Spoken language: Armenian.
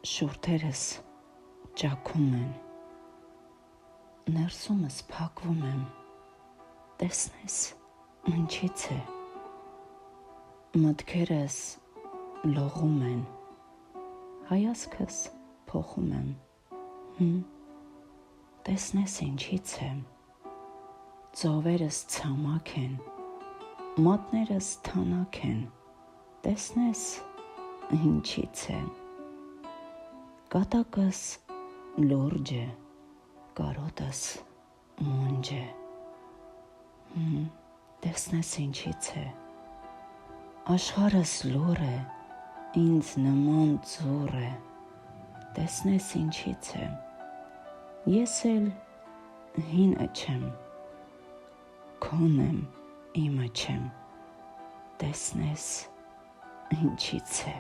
շուրթերս ճաքում են, ներսումս փակվում եմ, տեսնես ինչից է, մտքերս լողում են, հայացքս փոխում եմ, տեսնես ինչից է, ծովերս ցամաք են, մատներս թանաք են, տեսնես ինչից է, կատակս լուրջ է, կարոտս մունջ է, տեսնես ինչից է, աշխարհս լուռ է, ինձ նման ծուռ է, տեսնես ինչից է, ես էլ հինը չեմ, քոն եմ, իմը չեմ, տեսնես ինչից է։